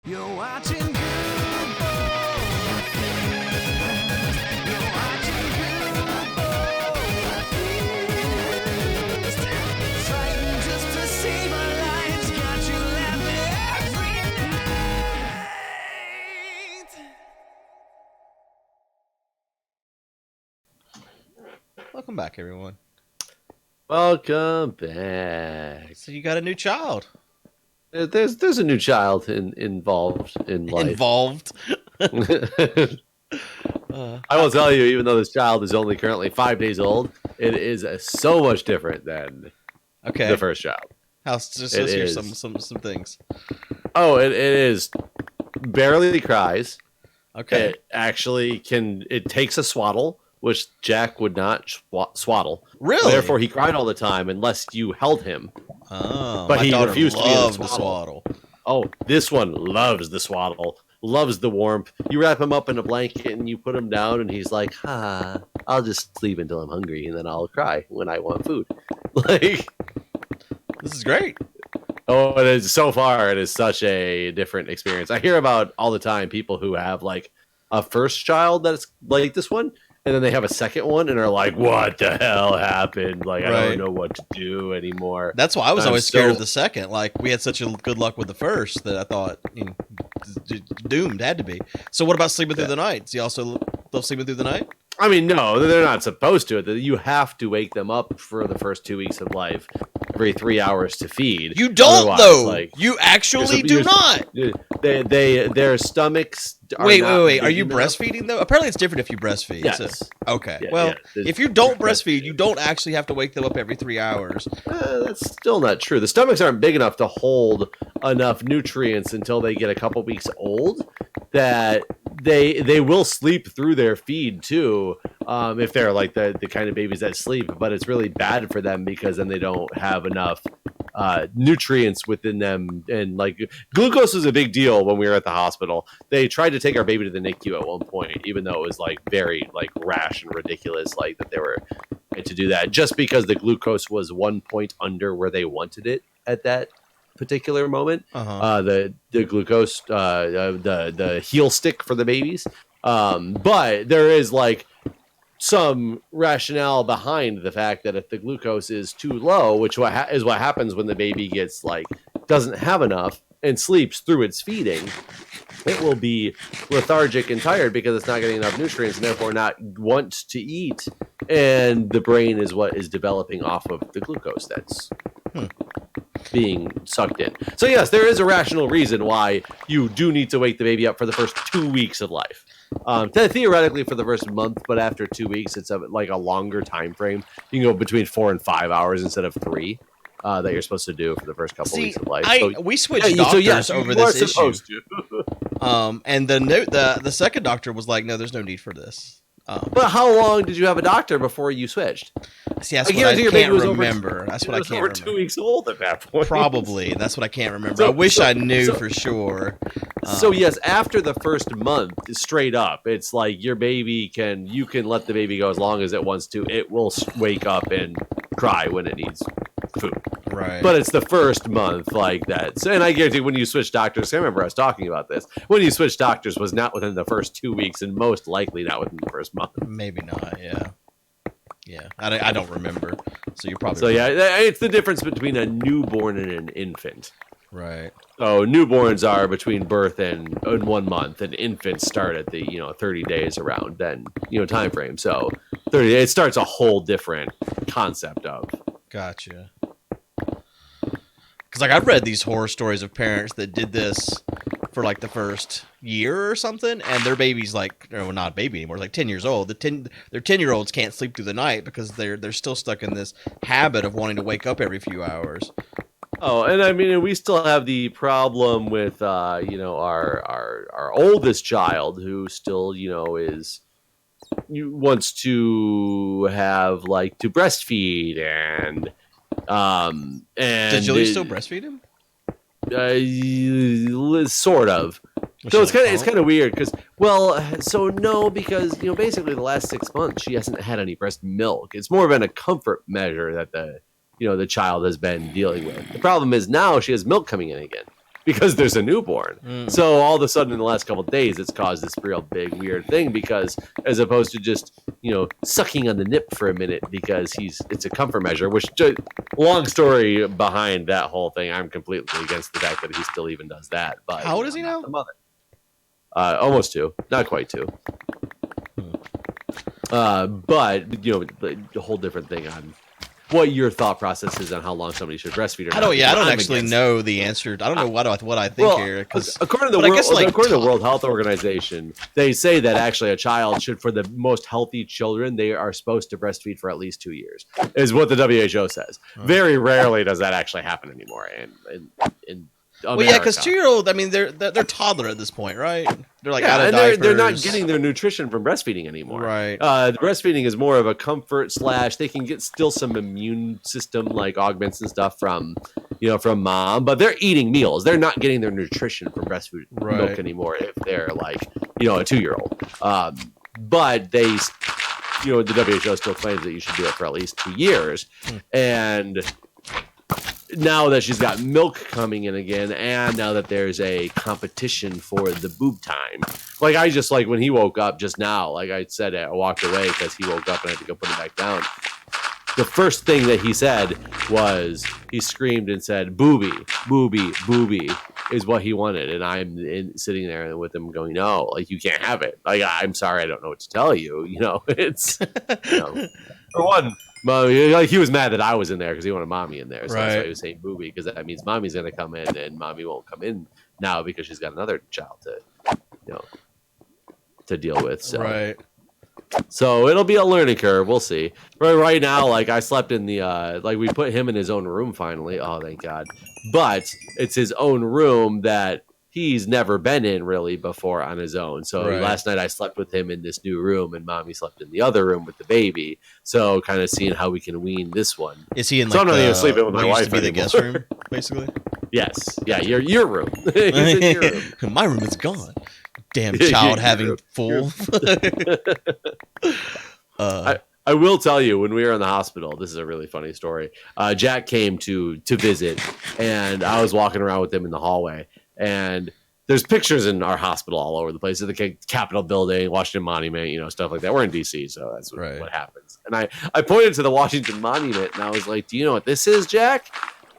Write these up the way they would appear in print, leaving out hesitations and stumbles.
You're watching Good Boy Feast. You're watching Good Boy Feast. Fighting just to save our lives. Got you laughing every night. Welcome back, everyone. Welcome back. So you got a new child. There's a new child involved in life. Involved. I will tell you, even though this child is only currently 5 days old, it is so much different than the first child. Let's hear some things. Oh, it is barely cries. Okay. It actually it takes a swaddle, which Jack would not swaddle. Really? Therefore, he cried all the time unless you held him. Oh, but he refused to be in the swaddle. Oh, this one loves the swaddle, loves the warmth. You wrap him up in a blanket and you put him down, and he's like, I'll just sleep until I'm hungry, and then I'll cry when I want food. Like, this is great. Oh, it is so far. It is such a different experience. I hear about all the time people who have like a first child that's like this one, and then they have a second one and are like, what the hell happened? Like, I don't know what to do anymore. That's why I was always scared of the second. Like, we had such a good luck with the first that I thought, doomed, had to be. So what about sleeping through the night? Do you also love sleeping through the night? I mean, no, they're not supposed to. You have to wake them up for the first 2 weeks of life every 3 hours to feed. You don't, though. Like, you actually do not. Their stomachs. Wait. Are you breastfeeding though? Apparently, it's different if you breastfeed. Yes. So, okay. Yeah, if you don't breastfeed, you don't actually have to wake them up every 3 hours. That's still not true. The stomachs aren't big enough to hold enough nutrients until they get a couple weeks old. That they will sleep through their feed too, if they're like the kind of babies that sleep. But it's really bad for them because then they don't have enough nutrients within them. And like glucose was a big deal when we were at the hospital. They tried to take our baby to the NICU at one point, even though it was like very like rash and ridiculous, like that they were to do that just because the glucose was 1 point under where they wanted it at that particular moment. The glucose, the heel stick for the babies. But there is like some rationale behind the fact that if the glucose is too low, which is what happens when the baby gets like doesn't have enough and sleeps through its feeding, it will be lethargic and tired because it's not getting enough nutrients and therefore not want to eat. And the brain is what is developing off of the glucose that's being sucked in. So yes, there is a rational reason why you do need to wake the baby up for the first 2 weeks of life. Theoretically for the first month, but after 2 weeks, it's like a longer time frame. You can go between 4 and 5 hours instead of 3 that you're supposed to do for the first couple weeks of life. We switched doctors over this issue. And the second doctor was like, no, there's no need for this. But how long did you have a doctor before you switched? See, that's what I can't remember. That's what I can't remember. 2 weeks old at that point. Probably. That's what I can't remember. I wish I knew for sure. So yes, after the first month, straight up, it's like your baby you can let the baby go as long as it wants to. It will wake up and cry when it needs food. Right. But it's the first month like that. So, and I guarantee when you switch doctors, I remember us talking about this. When you switch doctors was not within the first 2 weeks and most likely not within the first month. Maybe not, yeah. Yeah, I don't remember. So you're probably it's the difference between a newborn and an infant. Right. So newborns are between birth and 1 month, and infants start at the 30 days around then time frame. So 30 it starts a whole different concept of. Gotcha. Because like I've read these horror stories of parents that did this for like the first year or something, and their baby's like, no, not a baby anymore, like 10 years old. Their 10-year-olds can't sleep through the night because they're still stuck in this habit of wanting to wake up every few hours. Oh, and I mean, we still have the problem with our oldest child who still wants to have like to breastfeed and Did Julie still breastfeed him? Sort of. So it's kind of weird because basically the last 6 months she hasn't had any breast milk. It's more of a comfort measure that the child has been dealing with. The problem is now she has milk coming in again. because there's a newborn. So all of a sudden in the last couple of days, it's caused this real big weird thing because as opposed to just, sucking on the nip for a minute because it's a comfort measure, which long story behind that whole thing. I'm completely against the fact that he still even does that. But how old is he now? The mother. Almost 2, not quite 2. But a whole different thing on what your thought process is on how long somebody should breastfeed. Or I don't actually know the answer. I don't know what I think here. According to the World Health Organization, they say that actually a child should, for the most healthy children, they are supposed to breastfeed for at least 2 years, is what the WHO says. Very rarely does that actually happen anymore. And well, yeah, because 2-year-old, I mean, they're toddler at this point, right? They're like out of and diapers. They're not getting their nutrition from breastfeeding anymore. Right. The breastfeeding is more of a comfort / they can get still some immune system like augments and stuff from mom, but they're eating meals. They're not getting their nutrition from breastfeed milk anymore if they're like, a 2-year-old. But they, the WHO still claims that you should do it for at least 2 years. And now that she's got milk coming in again, and now that there's a competition for the boob time, like I just like when he woke up just now, like I said, I walked away because he woke up and I had to go put him back down. The first thing that he said was he screamed and said, "Booby, booby, booby," is what he wanted, and I'm sitting there with him going, "No, like you can't have it. Like I'm sorry, I don't know what to tell you. It's for one." Mommy, like he was mad that I was in there because he wanted mommy in there. So that's why he was saying booby, because that means mommy's going to come in and mommy won't come in now because she's got another child to deal with. So. So it'll be a learning curve. We'll see. Right now, like I slept in the like we put him in his own room finally. Oh, thank God. But it's his own room that he's never been in really before on his own. So last night I slept with him in this new room and mommy slept in the other room with the baby. So kind of seeing how we can wean this one. Is he in like so I'm not even sleeping with my wife to be the guest room, basically? Yes. Yeah, your room. He's in your room. My room is gone. Damn child having fool. I will tell you, when we were in the hospital, this is a really funny story. Jack came to visit, and I was walking around with him in the hallway. And there's pictures in our hospital all over the place of the Capitol building, Washington Monument, stuff like that. We're in DC, so that's what happens. And I pointed to the Washington Monument, and I was like, "Do you know what this is, Jack?"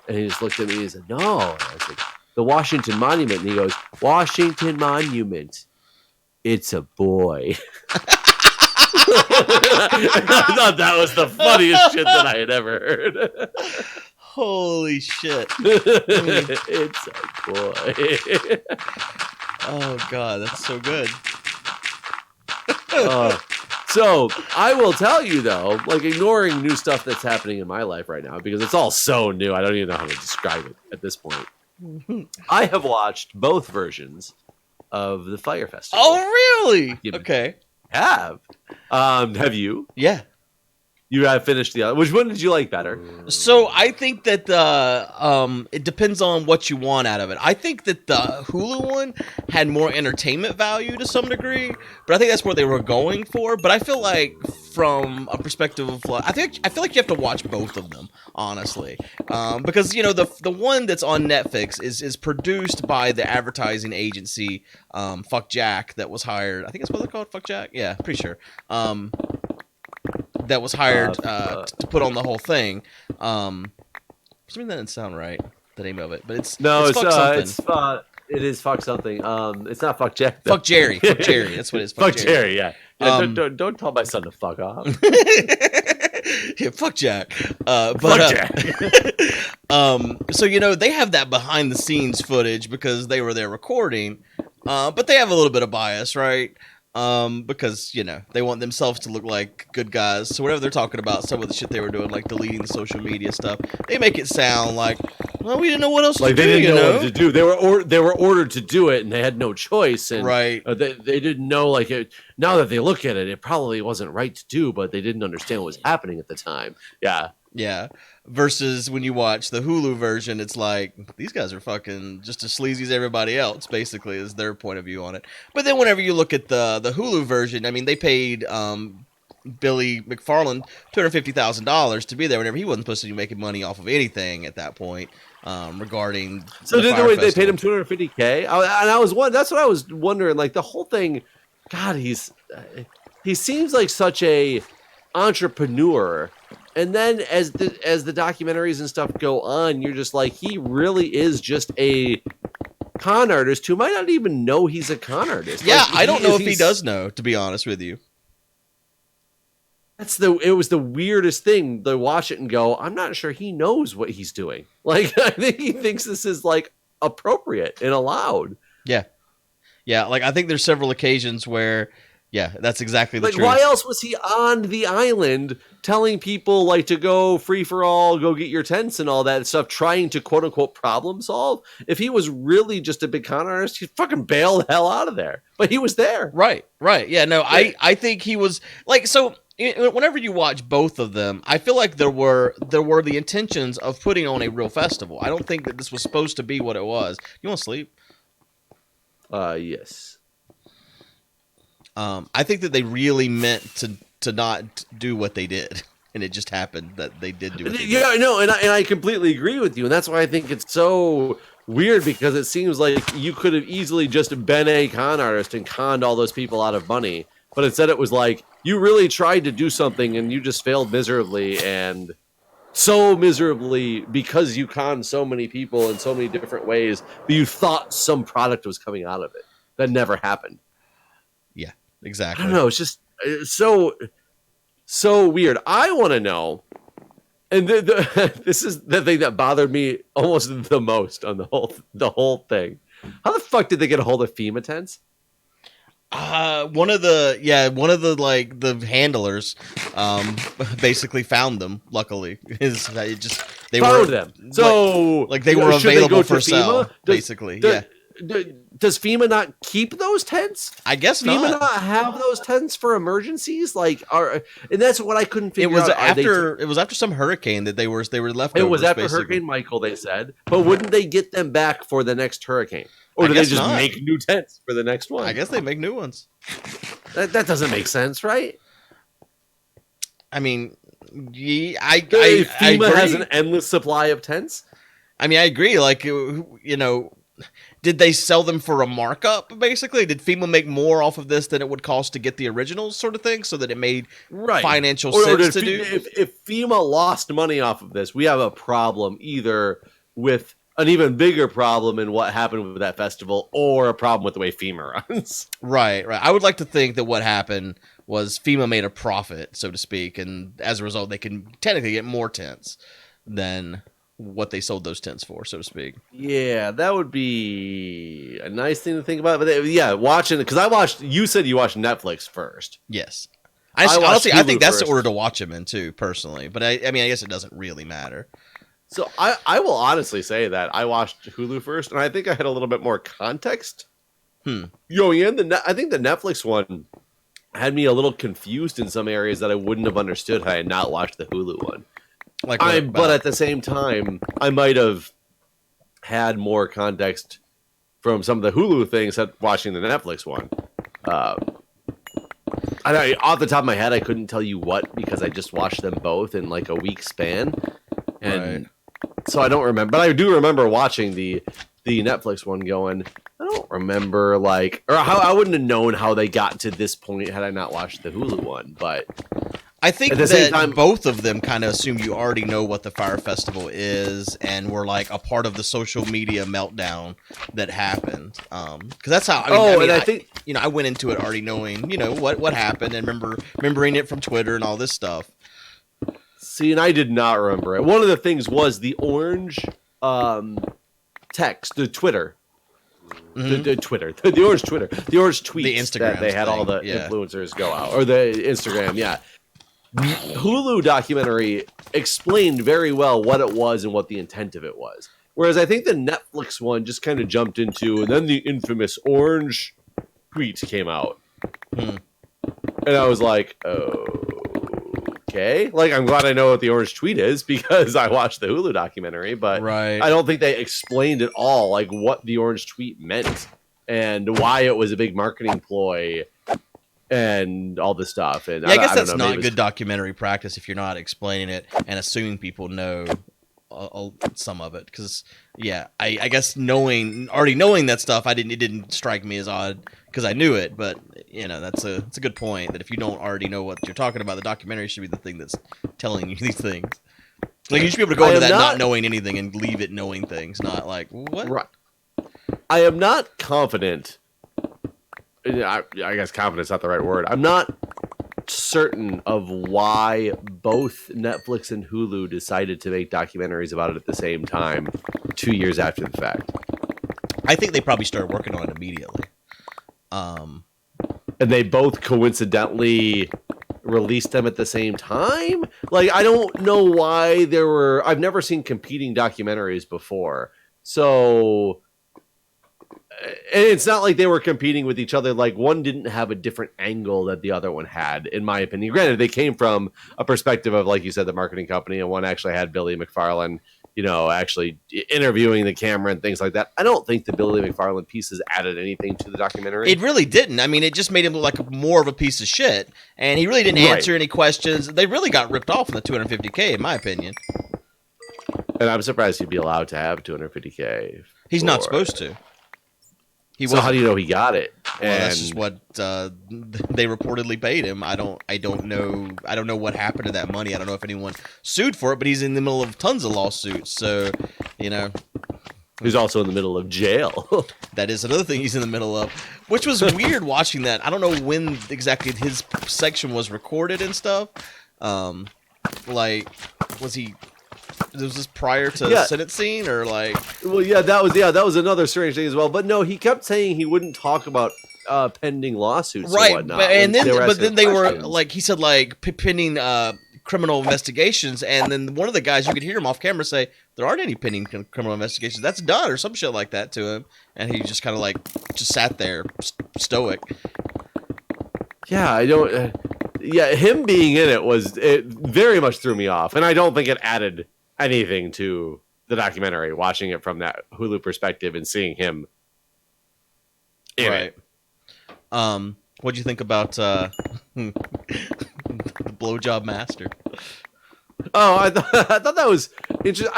And he just looked at me and he said, "No." And I was like, "The Washington Monument." And he goes, "Washington Monument. It's a boy." I thought that was the funniest shit that I had ever heard. Holy shit. It's a boy. Oh, God, that's so good. So I will tell you, though, like ignoring new stuff that's happening in my life right now, because it's all so new, I don't even know how to describe it at this point. I have watched both versions of the Fyre Festival. Oh, really? Okay. Have you? Yeah. You have finished the other. Which one did you like better? So I think that it depends on what you want out of it. I think that the Hulu one had more entertainment value to some degree, but I think that's what they were going for. But I feel like from a perspective of I feel like you have to watch both of them, honestly, because the one that's on Netflix is produced by the advertising agency Fuck Jack that was hired. I think that's what they're called, Fuck Jack. Yeah, pretty sure. That was hired to put on the whole thing. For some reason that didn't sound right, the name of it, but it's it is Fuck something. It's not Fuck Jack. Fuck Jerry. Fuck Jerry. That's what it is. Fuck Jerry. Yeah. Don't tell my son to fuck off. Yeah, fuck Jack. Fuck Jack. So they have that behind the scenes footage because they were there recording, but they have a little bit of bias, right? Because they want themselves to look like good guys. So whenever they're talking about some of the shit they were doing, like deleting the social media stuff, they make it sound like, well, we didn't know what else to do. They didn't know what to do. They were ordered to do it, and they had no choice. And they didn't know. Like now that they look at it, it probably wasn't right to do, but they didn't understand what was happening at the time. Yeah. Yeah. Versus when you watch the Hulu version, it's like, these guys are fucking just as sleazy as everybody else, basically, is their point of view on it. But then whenever you look at the Hulu version, I mean, they paid Billy McFarland $250,000 to be there whenever he wasn't supposed to be making money off of anything at that point. regarding. So the did Fyre they paid Festival. him $250K? That's what I was wondering. Like the whole thing, God, he seems like such a entrepreneur. And then as the documentaries and stuff go on, you're just like, he really is just a con artist who might not even know he's a con artist. Yeah, Like, I don't know if he does know, to be honest with you. It was the weirdest thing to watch it and go, I'm not sure he knows what he's doing. Like, I think he thinks this is like appropriate and allowed. Yeah. Yeah, like I think there's several occasions where, yeah, that's exactly the Like, truth. why else was he on the island telling people like to go free for all, go get your tents and all that stuff, trying to quote unquote problem solve? If he was really just a big con artist, he'd fucking bail the hell out of there. But he was there. Right. Yeah, no, I think he was like, so whenever you watch both of them, I feel like there were the intentions of putting on a real festival. I don't think that this was supposed to be what it was. You want to sleep? Yes. I think that they really meant to not do what they did, and it just happened that they did do what they did. Yeah, I know, and I completely agree with you, and that's why I think it's so weird, because it seems like you could have easily just been a con artist and conned all those people out of money, but instead it was like, you really tried to do something and you just failed miserably, and so miserably because you conned so many people in so many different ways, but you thought some product was coming out of it. That never happened. Yeah, exactly. I don't know. It's just so weird. I want to know, and this is the thing that bothered me almost the most on the whole thing. How the fuck did they get a hold of FEMA tents? One of the like the handlers, basically found them. Luckily, they Found them. So like they were available for sale. Basically, yeah. Does FEMA not keep those tents? I guess FEMA not. have those tents for emergencies? Like, and that's what I couldn't figure out. It was after some hurricane that they were left. It was after basically. Hurricane Michael, they said. But wouldn't they get them back for the next hurricane? Or I do they guess just not. make new tents for the next one? I guess they make new ones. That doesn't make sense, right? I mean, FEMA FEMA has an endless supply of tents. I mean, I agree. Like, did they sell them for a markup, basically? Did FEMA make more off of this than it would cost to get the originals, sort of thing, so that it made financial sense to do? If FEMA lost money off of this, we have a problem either with an even bigger problem in what happened with that festival, or a problem with the way FEMA runs. Right. I would like to think that what happened was FEMA made a profit, so to speak, and as a result, they can technically get more tents than what they sold those tents for, so to speak. Yeah, that would be a nice thing to think about. But yeah, watching, because you said you watched Netflix first. Yes. Honestly, I think that's first. the order to watch them in too, personally. But I mean, I guess it doesn't really matter. So I will honestly say that I watched Hulu first, and I think I had a little bit more context going in. I think the Netflix one had me a little confused in some areas that I wouldn't have understood had I not watched the Hulu one. But at the same time, I might have had more context from some of the Hulu things at watching the Netflix one. Off the top of my head, I couldn't tell you what, because I just watched them both in like a week span, and so I don't remember. But I do remember watching the Netflix one. Going, I don't remember how I wouldn't have known how they got to this point had I not watched the Hulu one. But I think at the same that time, both of them kind of assume you already know what the Fyre Festival is, and were like a part of the social media meltdown that happened. Because that's how. I think I went into it already knowing what happened, and remembering it from Twitter and all this stuff. See, and I did not remember it. One of the things was the orange text, the Twitter. Mm-hmm. The orange Twitter, the orange tweets, the Instagram that they had all the influencers go out, or the Instagram, yeah. Hulu documentary explained very well what it was and what the intent of it was. Whereas I think the Netflix one just kind of jumped into, and then the infamous orange tweet came out. And I was like, okay. Like, I'm glad I know what the orange tweet is because I watched the Hulu documentary, but I don't think they explained at all, like, what the orange tweet meant and why it was a big marketing ploy and all this stuff. And I guess that's not good documentary practice if you're not explaining it and assuming people know some of it because I guess already knowing that stuff, it didn't strike me as odd because I knew it. But that's a good point that if you don't already know what you're talking about, the documentary should be the thing that's telling you these things. Like you should be able to go into that not knowing anything and leave it knowing things, not like what. Right. I am not confident. I guess confident's not the right word. I'm not certain of why both Netflix and Hulu decided to make documentaries about it at the same time 2 years after the fact. I think they probably started working on it immediately. And they both coincidentally released them at the same time? Like, I don't know why I've never seen competing documentaries before. So, and it's not like they were competing with each other. Like, one didn't have a different angle that the other one had, in my opinion. Granted, they came from a perspective of, like you said, the marketing company, and one actually had Billy McFarland, actually interviewing the camera and things like that. I don't think the Billy McFarland pieces added anything to the documentary. It really didn't. I mean, it just made him look like more of a piece of shit, and he really didn't answer any questions. They really got ripped off in the $250K, in my opinion. And I'm surprised he'd be allowed to have $250K. He's not supposed to. So how do you know he got it? Well, that's just what they reportedly paid him. I don't know what happened to that money. I don't know if anyone sued for it, but he's in the middle of tons of lawsuits. So, he's also in the middle of jail. That is another thing he's in the middle of, which was weird watching that. I don't know when exactly his section was recorded and stuff. Was this prior to sentencing or like? Well, that was another strange thing as well. But no, he kept saying he wouldn't talk about pending lawsuits, right? And whatnot, but then they were like, he said like pending criminal investigations, and then one of the guys, you could hear him off camera say there aren't any pending criminal investigations. That's done or some shit like that to him, and he just kind of just sat there stoic. Yeah, I don't. Him being in it very much threw me off, and I don't think it added anything to the documentary, watching it from that Hulu perspective and seeing him in it. What'd you think about the blowjob master? Oh, I thought that was interesting.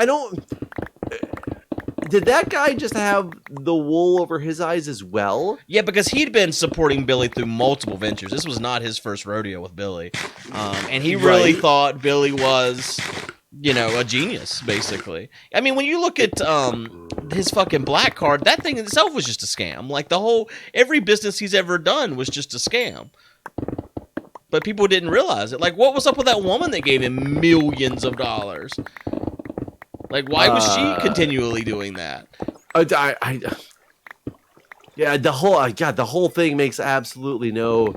Did that guy just have the wool over his eyes as well? Yeah, because he'd been supporting Billy through multiple ventures. This was not his first rodeo with Billy. And he really thought Billy was, a genius, basically. I mean, when you look at his fucking black card, that thing in itself was just a scam. Like, every business he's ever done was just a scam. But people didn't realize it. Like, what was up with that woman that gave him millions of dollars? Like, why was she continually doing that? The whole thing makes absolutely no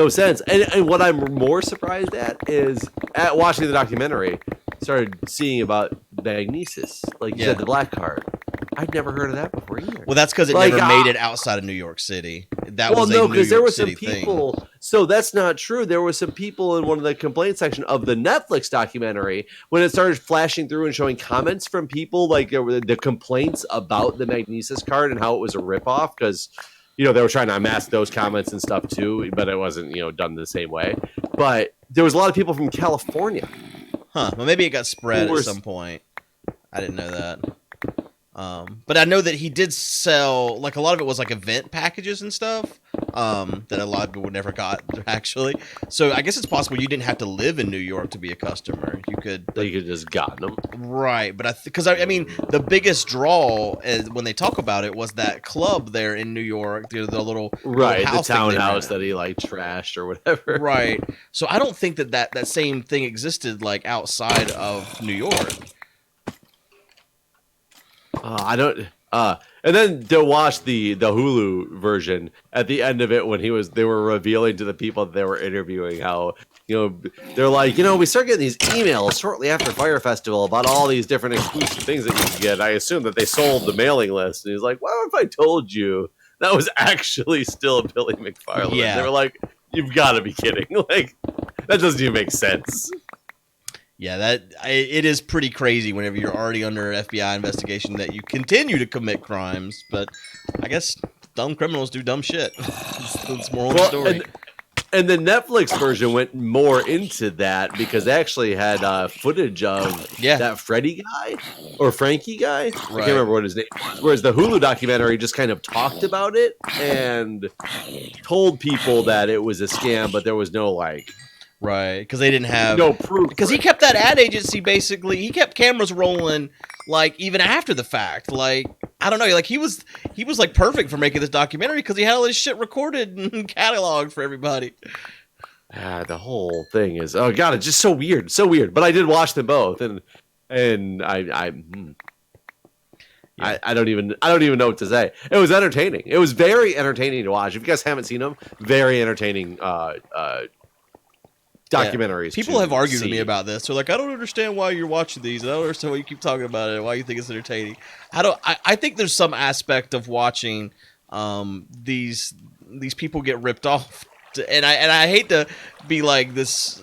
sense. And what I'm more surprised at is at watching the documentary, started seeing about magnesis, like you said, the black card. I'd never heard of that before either. Well, that's because it never made it outside of New York City. That was because there were some people. Thing. So that's not true. There were some people in one of the complaint section of the Netflix documentary when it started flashing through and showing comments from people, like there were the complaints about the magnesis card and how it was a ripoff because they were trying to unmask those comments and stuff too, but it wasn't done the same way. But there was a lot of people from California. Huh. Well, maybe it got spread at some point. I didn't know that. But I know that he did sell, like, a lot of it was like event packages and stuff that a lot of people never got, actually. So I guess it's possible you didn't have to live in New York to be a customer. You could just gotten them. Right. But because I mean, the biggest draw when they talk about it was that club there in New York, the little the townhouse that he trashed or whatever. Right. So I don't think that same thing existed like outside of New York. I don't. And then to watch the Hulu version at the end of it when they were revealing to the people that they were interviewing how they're like we start getting these emails shortly after Fyre Festival about all these different exclusive things that you can get. I assume that they sold the mailing list, and he's like, "What if I told you that was actually still Billy McFarland?" Yeah. They were like, "You've got to be kidding! Like that doesn't even make sense." Yeah, it is pretty crazy whenever you're already under an FBI investigation that you continue to commit crimes. But I guess dumb criminals do dumb shit. That's more of the story. And the Netflix version went more into that because they actually had footage of that Freddy guy or Frankie guy. I can't remember what his name was. Whereas the Hulu documentary just kind of talked about it and told people that it was a scam, but there was no like... Right, because they didn't have no proof. Because he kept that ad agency basically. He kept cameras rolling, like even after the fact. Like I don't know, like he was like perfect for making this documentary because he had all this shit recorded and cataloged for everybody. The whole thing is it's just so weird, so weird. But I did watch them both, and I don't even know what to say. It was entertaining. It was very entertaining to watch. If you guys haven't seen them, very entertaining. Documentaries. People have argued with me about this. They're like, I don't understand why you're watching these. I don't understand why you keep talking about it. Why you think it's entertaining. I think there's some aspect of watching these people get ripped off, and I hate to be like this.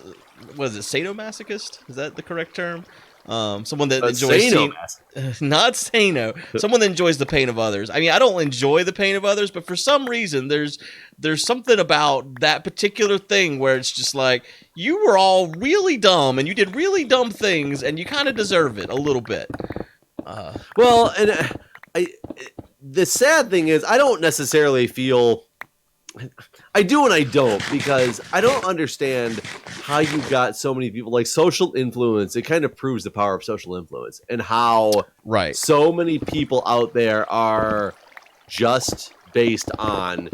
What is it? Sadomasochist? Is that the correct term? Someone that enjoys not sano. Someone that enjoys the pain of others. I mean, I don't enjoy the pain of others, but for some reason, there's something about that particular thing where it's just like you were all really dumb and you did really dumb things, and you kind of deserve it a little bit. Well, and the sad thing is, I don't necessarily feel. I do and I don't, because I don't understand how you got so many people like social influence. It kind of proves the power of social influence and how so many people out there are just based on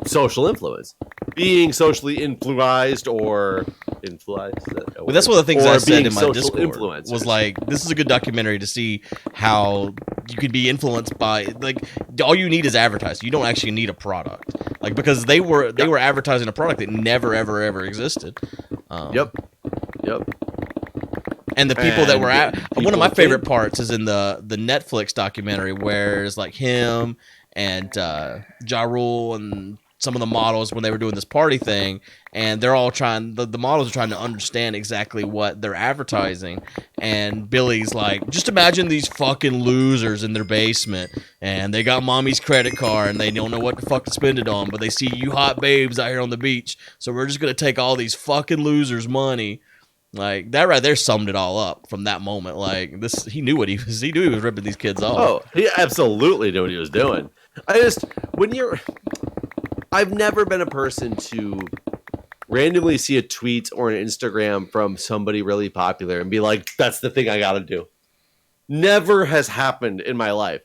social influence, being socially influenced or influenced. Well, that's one of the things I said in my Discord was like, this is a good documentary to see how you could be influenced by, like, all you need is advertising. You don't actually need a product, like, because they were advertising a product that never ever existed. Yep. And the people that were at one of my favorite parts is in the Netflix documentary where it's like him and Ja Rule and some of the models when they were doing this party thing, and they're all trying, the models are trying to understand exactly what they're advertising, and Billy's like, just imagine these fucking losers in their basement, and they got mommy's credit card, and they don't know what the fuck to spend it on, but they see you hot babes out here on the beach, so we're just gonna take all these fucking losers' money. Like, that right there summed it all up from that moment. Like, this, he knew he was ripping these kids off. Oh, he absolutely knew what he was doing. I've never been a person to randomly see a tweet or an Instagram from somebody really popular and be like, that's the thing I gotta do. Never has happened in my life.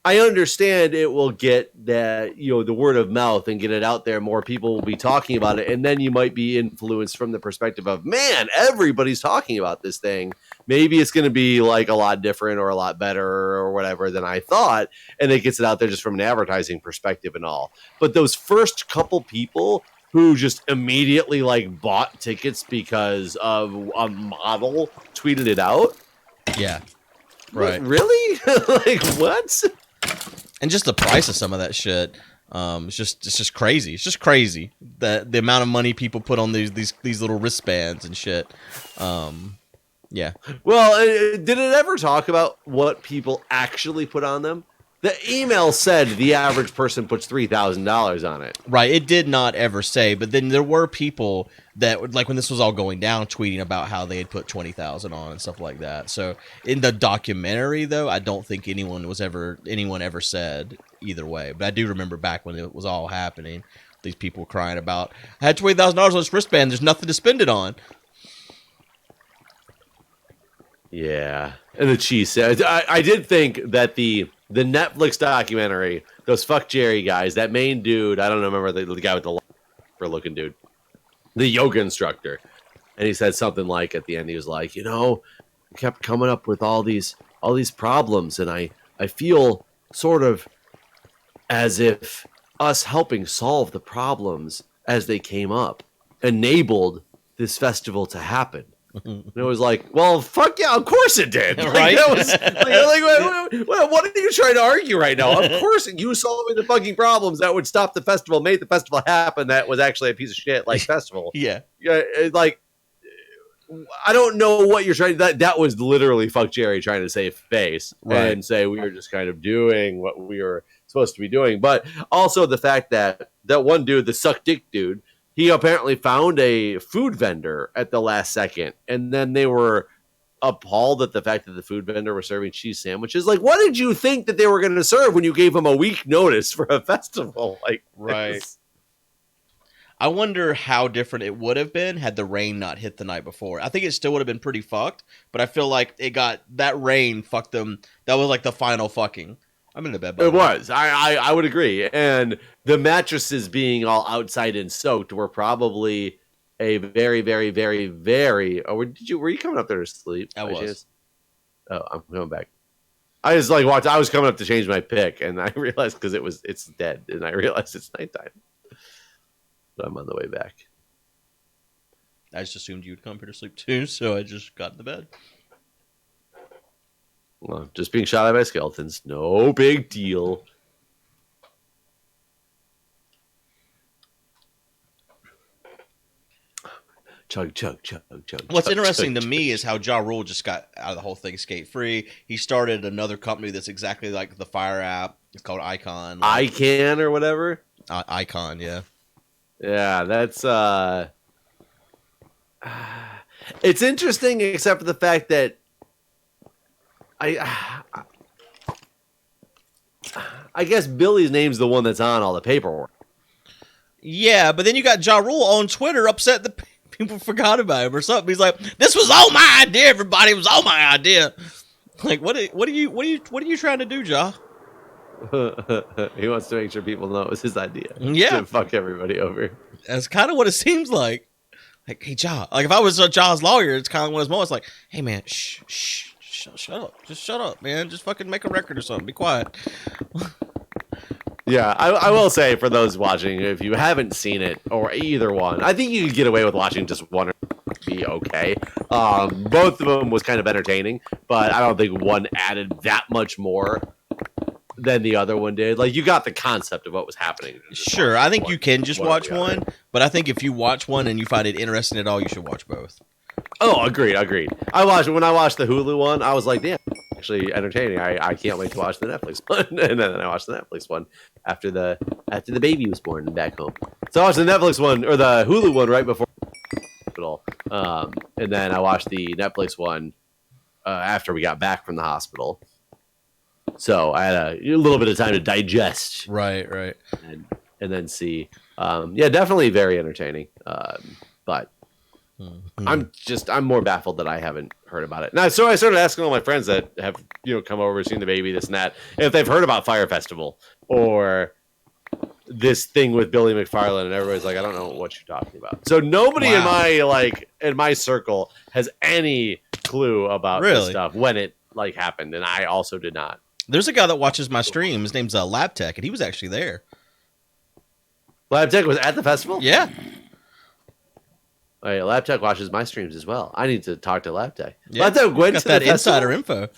I understand it will get that, the word of mouth and get it out there. More people will be talking about it. And then you might be influenced from the perspective of, man, everybody's talking about this thing. Maybe it's going to be like a lot different or a lot better or whatever than I thought. And it gets it out there just from an advertising perspective and all. But those first couple people who just immediately like bought tickets because of a model tweeted it out. Yeah. Right. What, really? Like, what? And just the price of some of that shit, it's just crazy. It's just crazy that the amount of money people put on these little wristbands and shit. Yeah. Well, did it ever talk about what people actually put on them? The email said the average person puts $3,000 on it. Right. It did not ever say, but then there were people that, like when this was all going down, tweeting about how they had put 20,000 on and stuff like that. So in the documentary, though, I don't think anyone ever said either way. But I do remember back when it was all happening, these people crying about, I had $20,000 on this wristband. There's nothing to spend it on. Yeah. And the cheese said, I did think that the Netflix documentary, those fuck Jerry guys, that main dude, I don't remember the guy with the looking dude, the yoga instructor. And he said something like at the end, he was like, we kept coming up with all these problems. And I feel sort of as if us helping solve the problems as they came up enabled this festival to happen. And it was like, well, fuck yeah, of course it did. Right? What are you trying to argue right now? Of course, you solving the fucking problems that would stop the festival, made the festival happen. That was actually a piece of shit, like festival. Yeah. Like, I don't know what you're trying. That was literally fuck Jerry trying to save face and say we were just kind of doing what we were supposed to be doing. But also the fact that one dude, the suck dick dude, he apparently found a food vendor at the last second, and then they were appalled at the fact that the food vendor was serving cheese sandwiches. Like, what did you think that they were going to serve when you gave them a week notice for a festival? Like, right. I wonder how different it would have been had the rain not hit the night before. I think it still would have been pretty fucked, but I feel like that rain fucked them. That was like the final fucking. I'm in the bed. It was. I would agree. And the mattresses being all outside and soaked were probably a very, very, very, very. Oh, were you coming up there to sleep? I was. Chance? Oh, I'm coming back. I just like watched. I was coming up to change my pick, and I realized because it's dead, and I realized it's nighttime. But I'm on the way back. I just assumed you'd come here to sleep too, so I just got in the bed. Well, just being shot at by skeletons, no big deal. Chug, chug, chug, chug. What's chug, interesting chug, to me is how Ja Rule just got out of the whole thing skate-free. He started another company that's exactly like the Fyre app. It's called Icon. Icon or whatever? Icon, yeah. Yeah, that's... It's interesting, except for the fact that I guess Billy's name's the one that's on all the paperwork. Yeah, but then you got Ja Rule on Twitter upset that people forgot about him or something. He's like, "This was all my idea, everybody. It was all my idea." Like, what are you trying to do, Ja? He wants to make sure people know it was his idea. Yeah, to fuck everybody over. That's kind of what it seems like. Like, hey, Ja. Like, if I was Ja's lawyer, it's kind of one of those moments. Like, hey, man, shut up. Just shut up, man. Just fucking make a record or something. Be quiet. Yeah, I will say for those watching, if you haven't seen it or either one, I think you could get away with watching just one or be okay. Both of them was kind of entertaining, but I don't think one added that much more than the other one did. Like, you got the concept of what was happening. Sure, I think you can just watch one, but I think if you watch one and you find it interesting at all, you should watch both. Oh, agreed. When I watched the Hulu one, I was like, damn, actually entertaining. I can't wait to watch the Netflix one. And then I watched the Netflix one after the baby was born and back home. So I watched the Netflix one or the Hulu one right before hospital. And then I watched the Netflix one after we got back from the hospital. So I had a little bit of time to digest. Right. And then see. Yeah, definitely very entertaining. But I'm more baffled that I haven't heard about it. Now, so I started asking all my friends that have, come over, seen the baby, this and that, if they've heard about Fyre Festival or this thing with Billy McFarland, and everybody's like, I don't know what you're talking about. So nobody in my circle has any clue about this stuff when it happened, and I also did not. There's a guy that watches my stream. His name's Lab Tech, and he was actually there. Lab Tech was at the festival? Yeah. Oh, yeah, Lab Tech watches my streams as well. I need to talk to Lab Tech. Yeah, Lab Tech went got to that the insider info.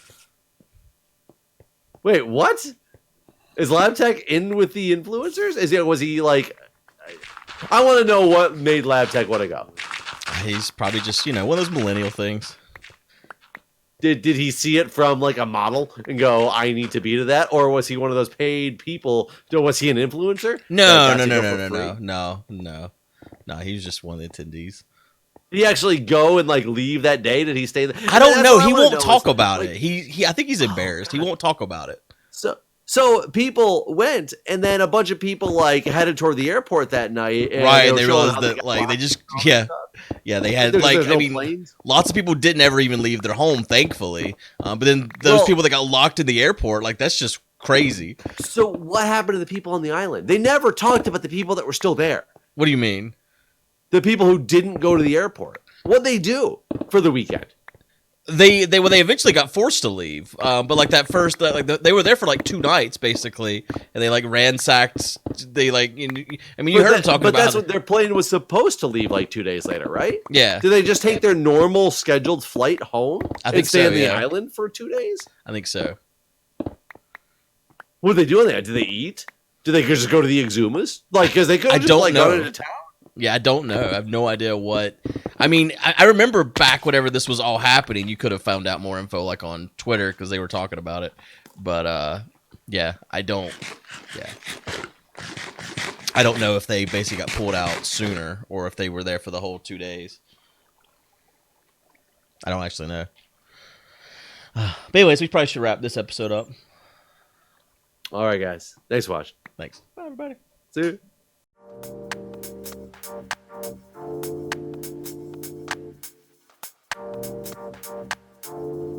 Wait, what? Is Lab Tech in with the influencers? Was he like? I want to know what made Lab Tech want to go. He's probably just one of those millennial things. Did he see it from a model and go, I need to be to that? Or was he one of those paid people? Was he an influencer? No. He was just one of the attendees. Did he actually go and leave that day? Did he stay there? I don't know. He won't talk about it. I think he's embarrassed. He won't talk about it. So people went, and then a bunch of people headed toward the airport that night. And they realized that they just they had lots of people didn't ever even leave their home, thankfully. But then those people that got locked in the airport, that's just crazy. So what happened to the people on the island? They never talked about the people that were still there. What do you mean? The people who didn't go to the airport. What'd they do for the weekend? They eventually got forced to leave, but that first they were there for 2 nights basically, and they ransacked. They you heard them talking about. But that's what their plane was supposed to leave 2 days later, right? Yeah. Did they just take their normal scheduled flight home and stay on the island for 2 days? I think so. What did they do on there? Did they eat? Did they just go to the Exumas? Because they could have just gone into town. Yeah, I don't know. I have no idea what. I mean, I remember back whenever this was all happening, you could have found out more info on Twitter because they were talking about it. But yeah, I don't. Yeah. I don't know if they basically got pulled out sooner or if they were there for the whole 2 days. I don't actually know. But anyways, we probably should wrap this episode up. All right, guys. Thanks for watching. Thanks. Bye, everybody. See you.